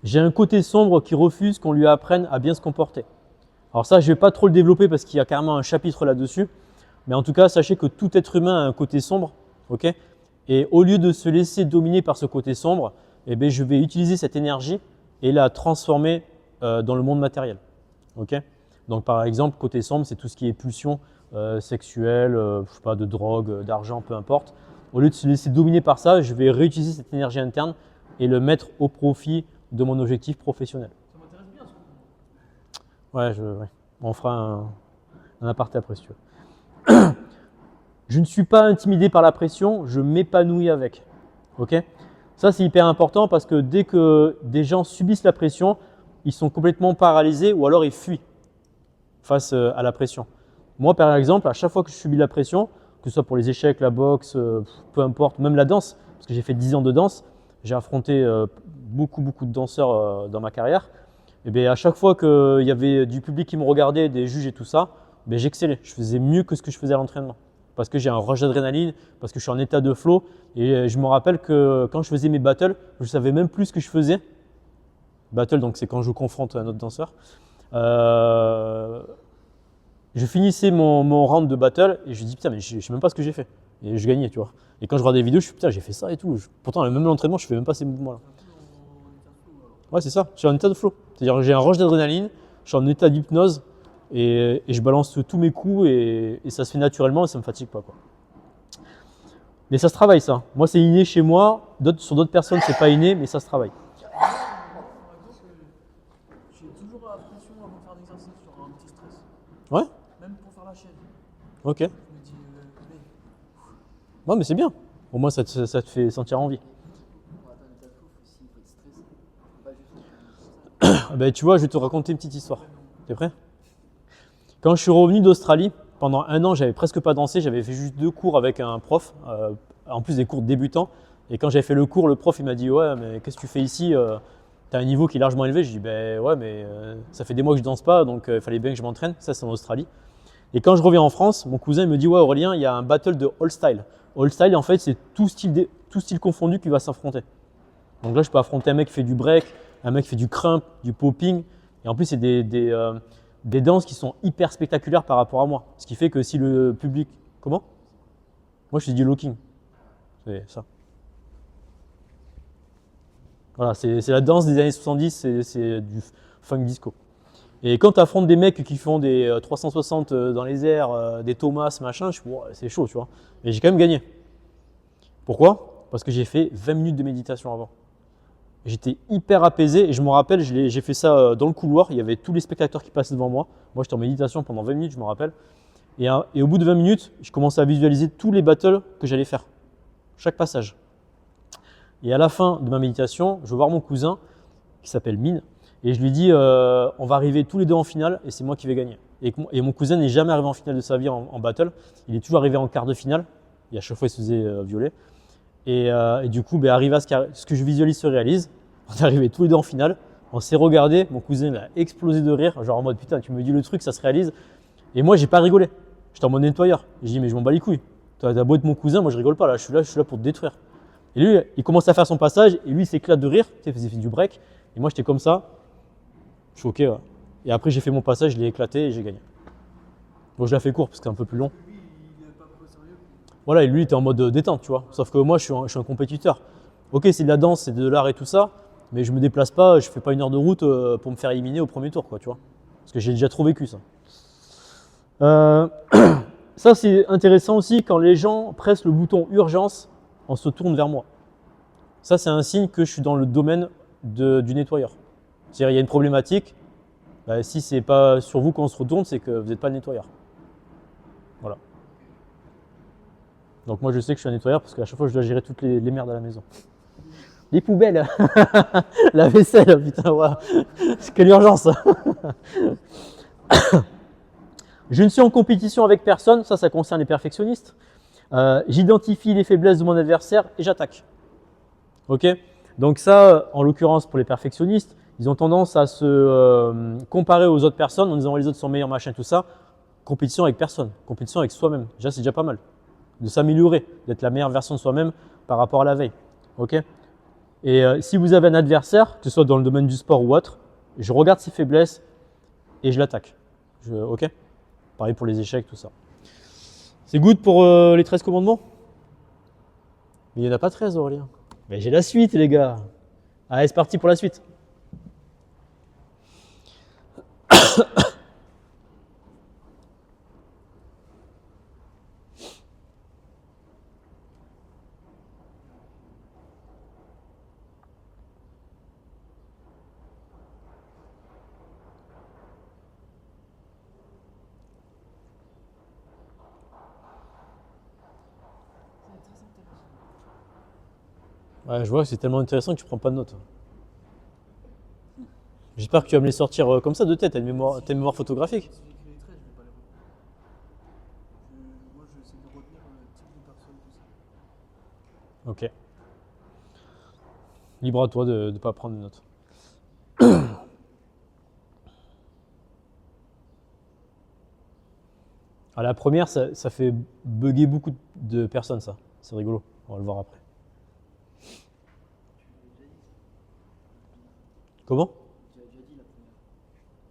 S1: J'ai un côté sombre qui refuse qu'on lui apprenne à bien se comporter. Alors ça, je ne vais pas trop le développer parce qu'il y a carrément un chapitre là-dessus. Mais en tout cas, sachez que tout être humain a un côté sombre. Okay, et au lieu de se laisser dominer par ce côté sombre, je vais utiliser cette énergie et la transformer dans le monde matériel. Okay, donc par exemple, côté sombre, c'est tout ce qui est pulsion sexuelle, je sais pas, de drogue, d'argent, peu importe. Au lieu de se laisser dominer par ça, je vais réutiliser cette énergie interne et le mettre au profit de mon objectif professionnel.
S3: Ça m'intéresse bien ce qu'on
S1: Ouais, on fera un aparté après si tu veux. Je ne suis pas intimidé par la pression, je m'épanouis avec. Okay, ça, c'est hyper important parce que dès que des gens subissent la pression, ils sont complètement paralysés ou alors ils fuient face à la pression. Moi, par exemple, à chaque fois que je subis la pression, que ce soit pour les échecs, la boxe, peu importe, même la danse, parce que j'ai fait 10 ans de danse, j'ai affronté beaucoup de danseurs dans ma carrière, et à chaque fois qu'il y avait du public qui me regardait, des juges et tout ça, j'excellais, je faisais mieux que ce que je faisais à l'entraînement. Parce que j'ai un rush d'adrénaline, parce que je suis en état de flow, et je me rappelle que quand je faisais mes battles, je ne savais même plus ce que je faisais. Battle, donc c'est quand je confronte un autre danseur. Je finissais mon round de battle et je dis putain mais je sais même pas ce que j'ai fait et je gagnais, tu vois. Et quand je regarde des vidéos je suis putain j'ai fait ça et tout. Pourtant même l'entraînement je fais même pas ces mouvements là. Ouais c'est ça, je suis en état de flow. C'est-à-dire que j'ai un rush d'adrénaline, je suis en état d'hypnose et je balance tous mes coups et ça se fait naturellement et ça me fatigue pas quoi. Mais ça se travaille ça. Moi c'est inné chez moi, sur d'autres personnes c'est pas inné mais ça se travaille.
S3: J'ai toujours la pression avant de faire un exercice, genre un petit stress.
S1: Ouais.
S3: Même pour faire la chaîne.
S1: Ok.
S3: Je me
S1: Ouais, mais c'est bien. Au moins, ça te fait sentir envie.
S4: Pour atteindre l'état de fou, aussi, il faut être stressé. Faut pas juste.
S1: Ah ben, tu vois, je vais te raconter une petite histoire. T'es prêt? Quand je suis revenu d'Australie, pendant 1 an, j'avais presque pas dansé. J'avais fait juste 2 cours avec un prof, en plus des cours de débutants. Et quand j'avais fait le cours, le prof il m'a dit ouais, mais qu'est-ce que tu fais ici? T'as un niveau qui est largement élevé. Je dis ben ouais, mais ça fait des mois que je danse pas, donc il fallait bien que je m'entraîne. Ça, c'est en Australie. Et quand je reviens en France, mon cousin il me dit ouais Aurélien, il y a un battle de all style. All style, en fait, c'est tout style confondu qui va s'affronter. Donc là, je peux affronter un mec qui fait du break, un mec qui fait du crump, du popping. Et en plus, c'est des danses qui sont hyper spectaculaires par rapport à moi. Ce qui fait que si le public. Comment? Moi, je fais du locking. C'est ça. Voilà, c'est la danse des années 70, c'est du funk disco. Et quand tu affrontes des mecs qui font des 360 dans les airs, des Thomas, machin, je suis, wow, c'est chaud, tu vois. Et j'ai quand même gagné. Pourquoi? Parce que j'ai fait 20 minutes de méditation avant. J'étais hyper apaisé et je me rappelle, j'ai fait ça dans le couloir. Il y avait tous les spectateurs qui passaient devant moi. Moi, j'étais en méditation pendant 20 minutes, je me rappelle. Et au bout de 20 minutes, je commençais à visualiser tous les battles que j'allais faire. Chaque passage. Et à la fin de ma méditation, je vais voir mon cousin qui s'appelle Mine. Et je lui dis, on va arriver tous les deux en finale et c'est moi qui vais gagner. Et mon cousin n'est jamais arrivé en finale de sa vie en battle. Il est toujours arrivé en quart de finale. Et à chaque fois, il se faisait violer. Et du coup, arrivé à ce que je visualise se réalise. On est arrivés tous les deux en finale. On s'est regardé. Mon cousin il a explosé de rire. Genre en mode putain, tu me dis le truc, ça se réalise. Et moi, j'ai pas rigolé. J'étais en mode nettoyeur. J'ai dit, mais je m'en bats les couilles. T'as beau être mon cousin, moi je rigole pas là. Je suis là pour te détruire. Et lui, il commence à faire son passage. Et lui, il s'éclate de rire. Tu sais, il faisait du break. Et moi, j'étais comme ça. Choqué. Ouais. Et après, j'ai fait mon passage, je l'ai éclaté et j'ai gagné. Bon, je l'ai fait court parce que c'est un peu plus long.
S3: Lui, il est pas trop sérieux.
S1: Voilà, et lui, il était en mode détente, tu vois. Sauf que moi, je suis un compétiteur. Ok, c'est de la danse, c'est de l'art et tout ça, mais je me déplace pas, je fais pas 1 heure de route pour me faire éliminer au premier tour, quoi, tu vois. Parce que j'ai déjà trop vécu ça. Ça, c'est intéressant aussi quand les gens pressent le bouton urgence, on se tourne vers moi. Ça, c'est un signe que je suis dans le domaine du nettoyeur. C'est-à-dire, il y a une problématique. Si c'est pas sur vous qu'on se retourne, c'est que vous n'êtes pas le nettoyeur. Voilà. Donc moi je sais que je suis un nettoyeur parce qu'à chaque fois je dois gérer toutes les merdes à la maison. Les poubelles, la vaisselle, putain, voilà. Quelle urgence. Je ne suis en compétition avec personne, ça concerne les perfectionnistes. J'identifie les faiblesses de mon adversaire et j'attaque. Ok? Donc ça, en l'occurrence pour les perfectionnistes, ils ont tendance à se comparer aux autres personnes en disant les autres sont meilleurs, machin, tout ça. Compétition avec personne, compétition avec soi-même. Déjà, c'est déjà pas mal. De s'améliorer, d'être la meilleure version de soi-même par rapport à la veille. Ok? Et si vous avez un adversaire, que ce soit dans le domaine du sport ou autre, je regarde ses faiblesses et je l'attaque. Ok? Pareil pour les échecs, tout ça. C'est good pour les 13 commandements? Mais il n'y en a pas 13, Aurélien. Mais j'ai la suite, les gars. Allez, c'est parti pour la suite. Ouais, je vois que c'est tellement intéressant que tu prends pas de notes. J'espère que tu vas me les sortir comme ça de tête, t'as une mémoire photographique.
S3: Si j'écris les traits, je vais pas les retenir. Moi, j'essaie de retenir le type de personne, tout ça.
S1: Ok. Libre à toi de ne pas prendre de notes. À la première, ça fait bugger beaucoup de personnes, ça. C'est rigolo, on va le voir après. Comment?
S4: Tu l'as déjà dit la première.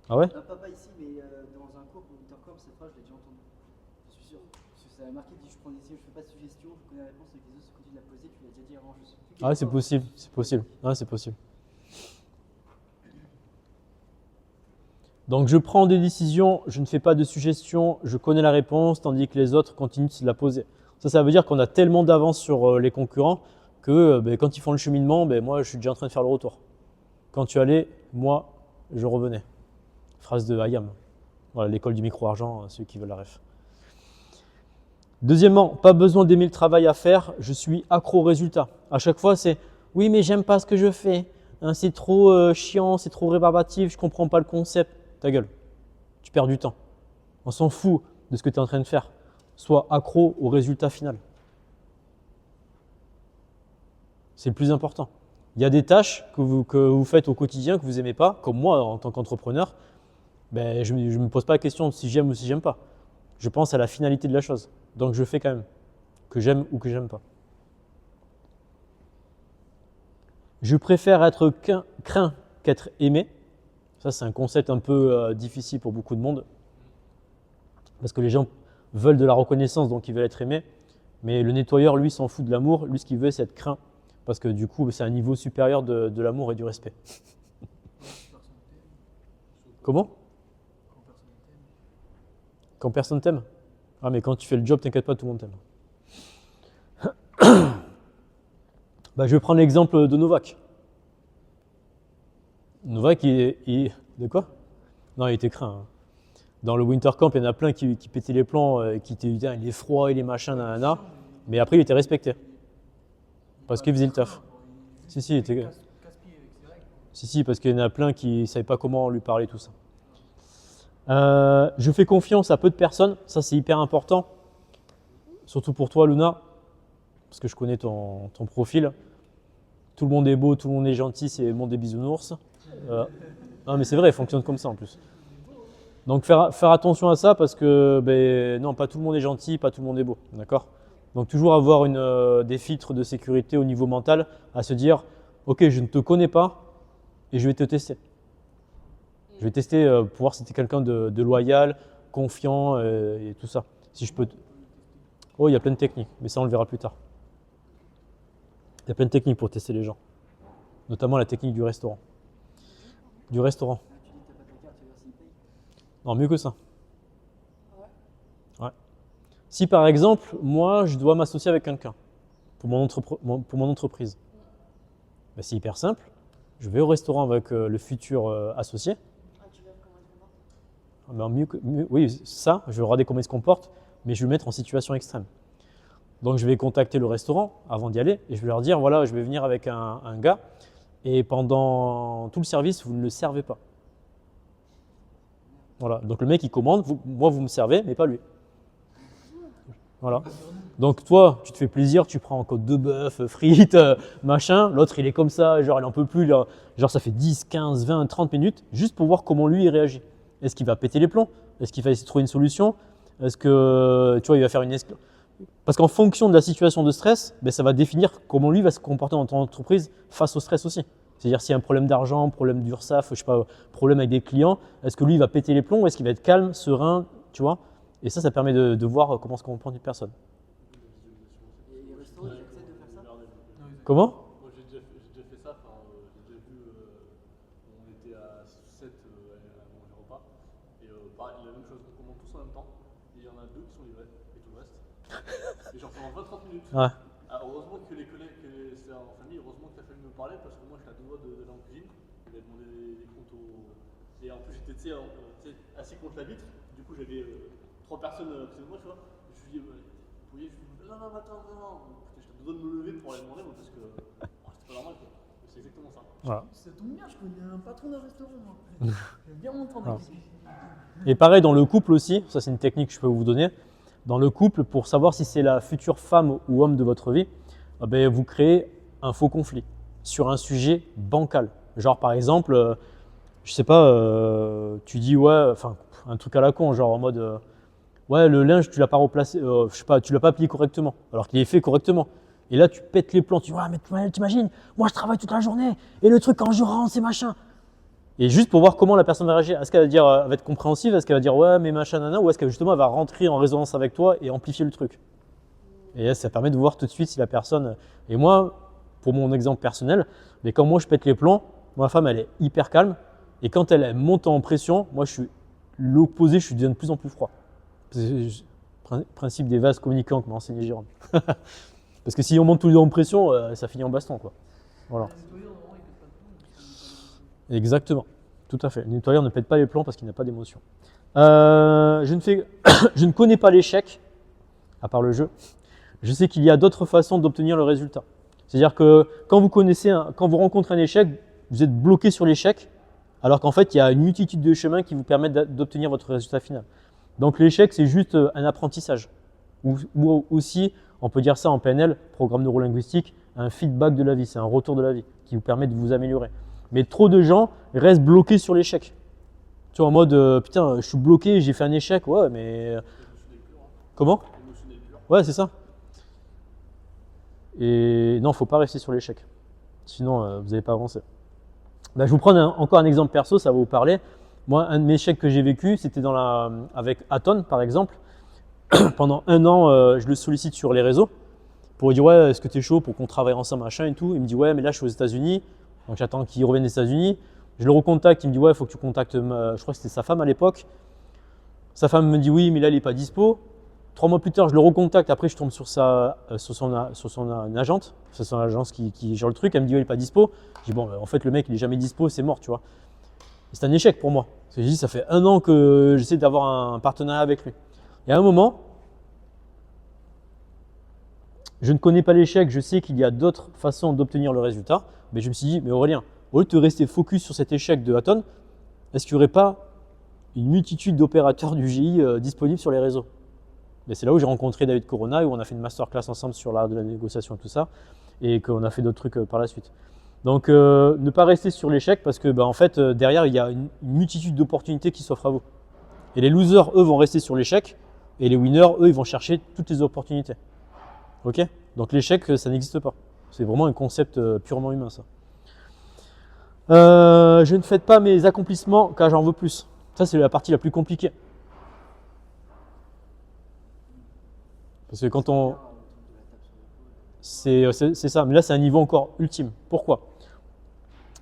S1: Ah ouais?
S4: Pas ici, mais dans un cours pour Intercom, cette phrase, je l'ai déjà entendue. Je suis sûr. Parce que ça a marqué, dit je prends des décisions, je fais pas de suggestions, je connais la réponse avec les autres, quand tu l'as posée, tu l'as déjà dit avant, je sais plus.
S1: Ah ouais, c'est possible, c'est possible. Ouais, c'est possible. Donc je prends des décisions, je ne fais pas de suggestions, je connais la réponse, tandis que les autres continuent de se la poser. Ça veut dire qu'on a tellement d'avance sur les concurrents que quand ils font le cheminement, moi je suis déjà en train de faire le retour. Quand tu allais, moi je revenais. Phrase de Hayam. Voilà, l'école du micro-argent, ceux qui veulent la ref. Deuxièmement, pas besoin d'aimer le travail à faire, je suis accro au résultat. À chaque fois, c'est oui, mais j'aime pas ce que je fais. Hein, c'est trop chiant, c'est trop rébarbatif, je comprends pas le concept. Ta gueule, tu perds du temps. On s'en fout de ce que tu es en train de faire. Sois accro au résultat final. C'est le plus important. Il y a des tâches que vous faites au quotidien que vous n'aimez pas, comme moi en tant qu'entrepreneur. Ben, je ne me pose pas la question de si j'aime ou si j'aime pas. Je pense à la finalité de la chose. Donc je fais quand même, que j'aime ou que j'aime pas. Je préfère être craint qu'être aimé. Ça, c'est un concept un peu difficile pour beaucoup de monde. Parce que les gens veulent de la reconnaissance, donc ils veulent être aimés. Mais le nettoyeur, lui, s'en fout de l'amour. Lui, ce qu'il veut, c'est être craint. Parce que du coup, c'est un niveau supérieur de l'amour et du respect. Comment ? Quand personne t'aime ? Ah, mais quand tu fais le job, t'inquiète pas, tout le monde t'aime. Bah, je vais prendre l'exemple de Novak. Novak, de quoi ? Non, il était craint. Hein. Dans le Winter Camp, il y en a plein qui pétaient les plans, qui étaient, il est froid, il est machin, nanana. Mais après, il était respecté. Parce qu'il faisait le taf. Si, il était. Si, parce qu'il y en a plein qui ne savaient pas comment lui parler, tout ça. Je fais confiance à peu de personnes, ça c'est hyper important. Surtout pour toi, Luna, parce que je connais ton profil. Tout le monde est beau, tout le monde est gentil, c'est le monde des bisounours. Non, mais c'est vrai, il fonctionne comme ça en plus. Donc faire attention à ça parce que non, pas tout le monde est gentil, pas tout le monde est beau, d'accord ? Donc toujours avoir des filtres de sécurité au niveau mental, à se dire, ok, je ne te connais pas et je vais te tester. Je vais tester pour voir si tu es quelqu'un de loyal, confiant et tout ça. Si je peux. Oh, il y a plein de techniques, mais ça on le verra plus tard. Il y a plein de techniques pour tester les gens, notamment la technique du restaurant. Du restaurant. Non, mieux que ça. Ouais. Si par exemple, moi, je dois m'associer avec quelqu'un pour mon entreprise, ben, c'est hyper simple. Je vais au restaurant avec le futur associé. Ben, oui, ça, je vais regarder comment il se comporte, mais je vais le mettre en situation extrême. Donc, je vais contacter le restaurant avant d'y aller et je vais leur dire, voilà, je vais venir avec un gars et pendant tout le service, vous ne le servez pas. Voilà. Donc, le mec, il commande, moi, vous me servez, mais pas lui. Voilà. Donc, toi, tu te fais plaisir, tu prends encore 2 bœufs, frites, machin. L'autre, il est comme ça, genre, il n'en peut plus. Genre, ça fait 10, 15, 20, 30 minutes, juste pour voir comment lui, il réagit. Est-ce qu'il va péter les plombs? Est-ce qu'il va essayer de trouver une solution? Est-ce que, tu vois, il va faire une escalade? Parce qu'en fonction de la situation de stress, ben, ça va définir comment lui va se comporter dans ton entreprise face au stress aussi. C'est-à-dire s'il y a un problème d'argent, problème d'URSSAF, je sais pas, problème avec des clients, est-ce que lui il va péter les plombs ou est-ce qu'il va être calme, serein, tu vois? Et ça permet de voir comment se comporte une personne.
S4: Et les restaurants, ils acceptent de faire ça?
S1: Comment?
S2: Moi j'ai déjà fait ça, j'ai déjà vu, on était à 7 à manger le repas, et pareil, la même chose, on commande tous en même temps, et il y en a 2 qui sont livrés, et tout le reste. Et genre pendant 20-30 minutes.
S1: Ouais.
S2: Ah, heureusement que les collègues, que c'est en famille, heureusement que ta famille me parlait, parce que moi j'étais à 2 doigts d'aller en cuisine, je lui ai demandé des comptes au. Et en plus j'étais assis contre la vitre, du coup j'avais 3 personnes à côté de moi, tu vois. Je lui ai dit, vous voyez, non, attends, non. J'étais à 2 doigts de me lever pour aller demander, moi, parce que c'était pas normal, quoi. C'est exactement ça.
S1: Voilà.
S3: Ça tombe bien, je connais un patron d'un restaurant, moi. J'aime bien m'entendre avec lui.
S1: Et pareil dans le couple aussi, ça c'est une technique que je peux vous donner. Dans le couple, pour savoir si c'est la future femme ou homme de votre vie, ben, vous créez un faux conflit sur un sujet bancal. Genre par exemple, je sais pas, tu dis ouais, enfin un truc à la con, genre en mode ouais le linge tu l'as pas replacé, je sais pas, tu l'as pas plié correctement, alors qu'il est fait correctement. Et là tu pètes les plombs, tu dis ouais mais t'imagines, moi je travaille toute la journée et le truc quand je rentre c'est machin. Et juste pour voir comment la personne va réagir. Est-ce qu'elle va dire, elle va être compréhensive? Est-ce qu'elle va dire ouais mais machin nana? Ou est-ce qu'elle justement elle va rentrer en résonance avec toi et amplifier le truc? Et ça permet de voir tout de suite si la personne. Et moi, pour mon exemple personnel, mais quand moi je pète les plombs, ma femme elle est hyper calme. Et quand elle monte en pression, moi je suis l'opposé, je deviens de plus en plus froid. Principe des vases communicants que m'a enseigné Jérôme. Parce que si on monte tous les deux en pression, ça finit en baston quoi. Voilà. Exactement, tout à fait. Le nettoyeur ne pète pas les plombs parce qu'il n'a pas d'émotion. Je ne connais pas l'échec. à part le jeu, je sais qu'il y a d'autres façons d'obtenir le résultat. C'est-à-dire que quand vous rencontrez un échec, vous êtes bloqué sur l'échec, alors qu'en fait, il y a une multitude de chemins qui vous permettent d'obtenir votre résultat final. Donc l'échec, c'est juste un apprentissage. Ou aussi, on peut dire ça en PNL, programme neurolinguistique, un feedback de la vie, c'est un retour de la vie qui vous permet de vous améliorer. Mais trop de gens restent bloqués sur l'échec. Tu vois, en mode, putain, je suis bloqué, j'ai fait un échec, ouais, mais… Comment ?
S2: Émotionnel pur.
S1: Ouais, c'est ça. Et non, il ne faut pas rester sur l'échec. Sinon, vous n'allez pas avancer. Ben, je vous prends encore un exemple perso, ça va vous parler. Moi, un de mes échecs que j'ai vécu, c'était avec Aton, par exemple. Pendant 1 an, je le sollicite sur les réseaux pour lui dire ouais, est-ce que tu es chaud pour qu'on travaille ensemble, machin et tout. Il me dit ouais, mais là je suis aux États-Unis, donc j'attends qu'il revienne des États-Unis. Je le recontacte, il me dit ouais, il faut que tu contactes, je crois que c'était sa femme à l'époque. Sa femme me dit oui, mais là il n'est pas dispo. 3 mois plus tard, je le recontacte. Après, je tombe sur son agente, sur son agence qui gère le truc. Elle me dit ouais, il n'est pas dispo. Je dis bon, en fait le mec il est jamais dispo, c'est mort, tu vois. Et c'est un échec pour moi. Parce que je dis ça fait 1 an que j'essaie d'avoir un partenariat avec lui. Et à un moment, je ne connais pas l'échec, je sais qu'il y a d'autres façons d'obtenir le résultat, mais je me suis dit, mais Aurélien, au lieu de te rester focus sur cet échec de Aton, est-ce qu'il n'y aurait pas une multitude d'opérateurs du GI disponibles sur les réseaux? Et c'est là où j'ai rencontré David Corona, où on a fait une masterclass ensemble sur l'art de la négociation et tout ça, et qu'on a fait d'autres trucs par la suite. Donc, ne pas rester sur l'échec, parce que en fait, derrière, il y a une multitude d'opportunités qui s'offrent à vous. Et les losers, eux, vont rester sur l'échec, et les winners, eux, ils vont chercher toutes les opportunités. Ok? Donc l'échec, ça n'existe pas. C'est vraiment un concept purement humain, ça. Je ne fête pas mes accomplissements car j'en veux plus. Ça, c'est la partie la plus compliquée. Parce que quand on… C'est ça, mais là, c'est un niveau encore ultime. Pourquoi?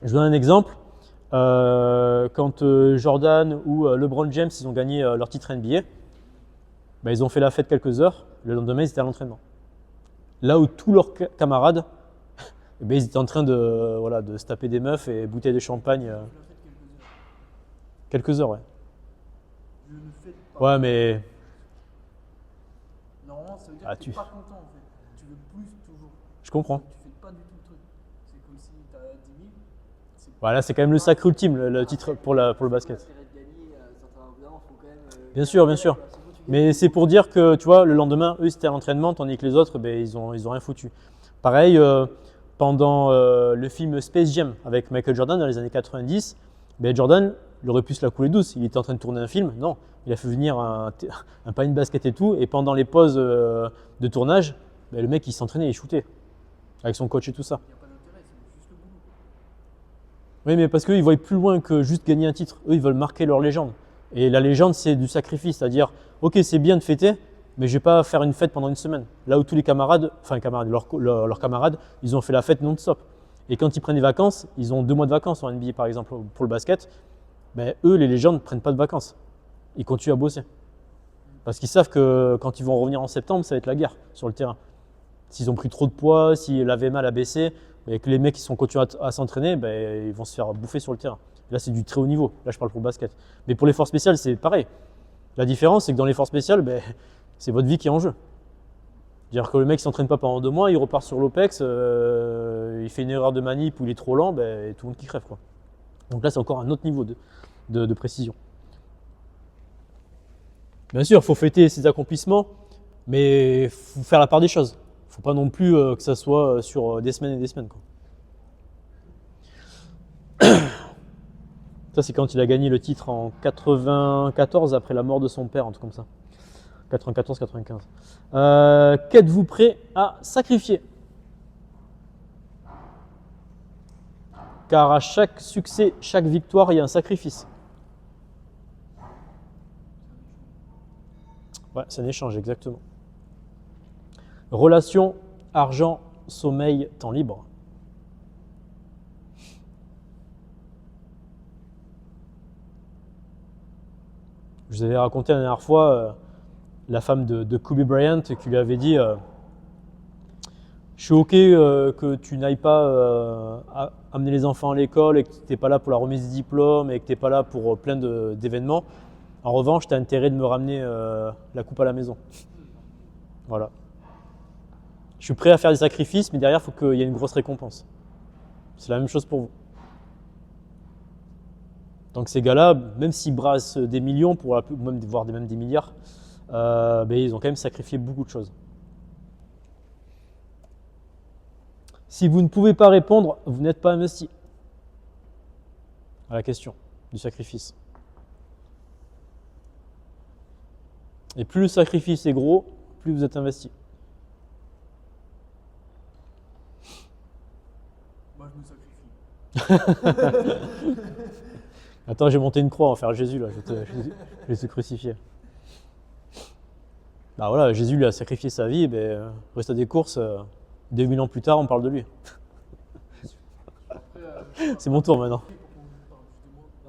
S1: Je vous donne un exemple. Quand Jordan ou LeBron James, ils ont gagné leur titre NBA, ben, ils ont fait la fête quelques heures, le lendemain ils étaient à l'entraînement. Là où tous leurs camarades, ben, ils étaient en train de se taper des meufs et bouteilles de champagne.
S3: Je l'ai fait
S1: Quelques heures, ouais.
S3: Je ne fais pas.
S1: Ouais, mais
S3: Normalement, ça veut dire
S1: Ah,
S3: que tu
S1: tu-
S3: n'es pas content en fait. Tu veux plus toujours.
S1: je comprends.
S3: Tu fais pas du tout le truc. C'est comme si tu as 10 000. C'est
S1: Voilà, c'est quand même le sacre ultime, le titre pour le basket.
S4: L'intérêt de gagner, certains évidemment, faut quand même.
S1: Bien sûr, bien sûr. Mais c'est pour dire que, tu vois, le lendemain, eux, c'était à l'entraînement, tandis que les autres, ben, ils ont rien foutu. Pareil, pendant le film Space Jam avec Michael Jordan dans les années 90, ben, Jordan, il aurait pu se la couler douce. Il était en train de tourner un film. Non, il a fait venir un panier de basket et tout. Et pendant les pauses de tournage, ben, le mec, il s'entraînait, il shootait avec son coach et tout ça.
S3: Il n'y a pas d'intérêt, c'est juste le boulot.
S1: Oui, mais parce qu'eux, ils voient plus loin que juste gagner un titre. Eux, ils veulent marquer leur légende. Et la légende, c'est du sacrifice. C'est-à-dire, ok, c'est bien de fêter, mais je ne vais pas faire une fête pendant une semaine. Là où tous les camarades, leurs camarades, ils ont fait la fête non-stop. Et quand ils prennent des vacances, ils ont 2 mois de vacances en NBA, par exemple, pour le basket. Ben, eux, les légendes, ne prennent pas de vacances. Ils continuent à bosser. Parce qu'ils savent que quand ils vont revenir en septembre, ça va être la guerre sur le terrain. S'ils ont pris trop de poids, si la VMA a baissé, et que les mecs qui sont continués à s'entraîner, ben, ils vont se faire bouffer sur le terrain. Là, c'est du très haut niveau. Là, je parle pour le basket. Mais pour les forces spéciales, c'est pareil. La différence, c'est que dans les forces spéciales, ben, c'est votre vie qui est en jeu. C'est-à-dire que le mec ne s'entraîne pas pendant 2 mois, il repart sur l'OPEX, il fait une erreur de manip ou il est trop lent, ben, tout le monde qui crève, quoi. Donc là, c'est encore un autre niveau de précision. Bien sûr, il faut fêter ses accomplissements, mais il faut faire la part des choses. Il ne faut pas non plus que ça soit sur des semaines et des semaines, quoi. Ça, c'est quand il a gagné le titre en 94 après la mort de son père, un truc comme ça. 94-95. Qu'êtes-vous prêt à sacrifier? Car à chaque succès, chaque victoire, il y a un sacrifice. Ouais, c'est un échange, exactement. Relation, argent, sommeil, temps libre. Je vous avais raconté la dernière fois la femme de Kobe Bryant qui lui avait dit je suis ok que tu n'ailles pas amener les enfants à l'école et que tu n'es pas là pour la remise des diplômes et que tu n'es pas là pour plein d'événements. En revanche, tu as intérêt de me ramener la coupe à la maison. Voilà. Je suis prêt à faire des sacrifices, mais derrière, il faut qu'il y ait une grosse récompense. C'est la même chose pour vous. Donc ces gars-là, même s'ils brassent des millions, ou même voire même des milliards, ben, ils ont quand même sacrifié beaucoup de choses. Si vous ne pouvez pas répondre, vous n'êtes pas investi à la question du sacrifice. Et plus le sacrifice est gros, plus vous êtes investi.
S3: Moi, je me sacrifie.
S1: Attends, j'ai monté une croix, on va faire Jésus là, je vais te crucifier. Bah voilà, Jésus lui a sacrifié sa vie, ben, résultat des courses, 2000 ans plus tard, on parle de lui. C'est mon tour maintenant.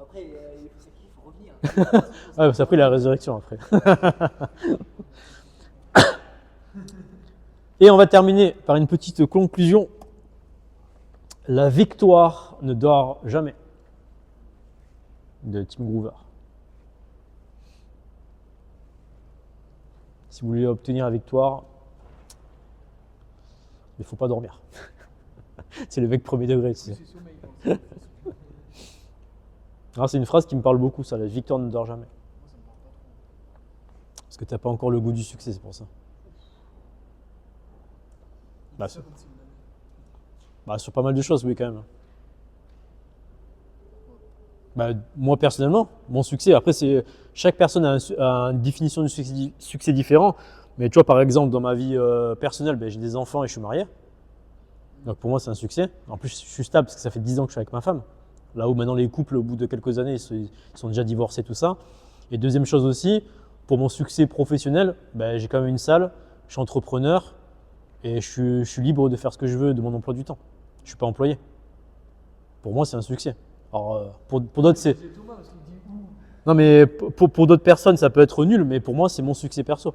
S4: Après, il faut sacrifier, il faut revenir.
S1: Ouais, parce qu'après, il y a la résurrection après. Et on va terminer par une petite conclusion. La victoire ne dort jamais. De Tim Groover. Si vous voulez obtenir la victoire, il ne faut pas dormir. C'est le mec premier degré. Tu sais.
S3: C'est sommeil, quand même.
S1: Alors, c'est une phrase qui me parle beaucoup, ça. La victoire ne dort jamais.
S3: Moi, ça me parle pas trop.
S1: Parce que tu n'as pas encore le goût du succès, c'est pour ça. Bah,
S3: C'est ça comme c'est une année.
S1: Bah, sur pas mal de choses, oui, quand même. Bah, moi, personnellement, mon succès, après, chaque personne a une définition du succès différent. Mais tu vois, par exemple, dans ma vie personnelle, ben, j'ai des enfants et je suis marié. Donc pour moi, c'est un succès. En plus, je suis stable parce que ça fait 10 ans que je suis avec ma femme. Là où maintenant, les couples, au bout de quelques années, ils sont déjà divorcés, tout ça. Et deuxième chose aussi, pour mon succès professionnel, ben, j'ai quand même une salle, je suis entrepreneur et je suis libre de faire ce que je veux de mon emploi du temps. Je ne suis pas employé. Pour moi, c'est un succès. Alors, pour d'autres, c'est.
S3: C'est Thomas parce qu'il dit où.
S1: Non, mais pour d'autres personnes, ça peut être nul, mais pour moi, c'est mon succès perso.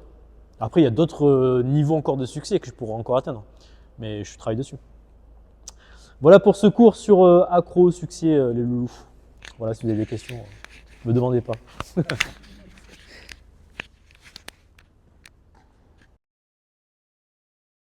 S1: Après, il y a d'autres niveaux encore de succès que je pourrais encore atteindre. Mais je travaille dessus. Voilà pour ce cours sur accro au succès, les loulous. Voilà, si vous avez des questions, ne me demandez pas.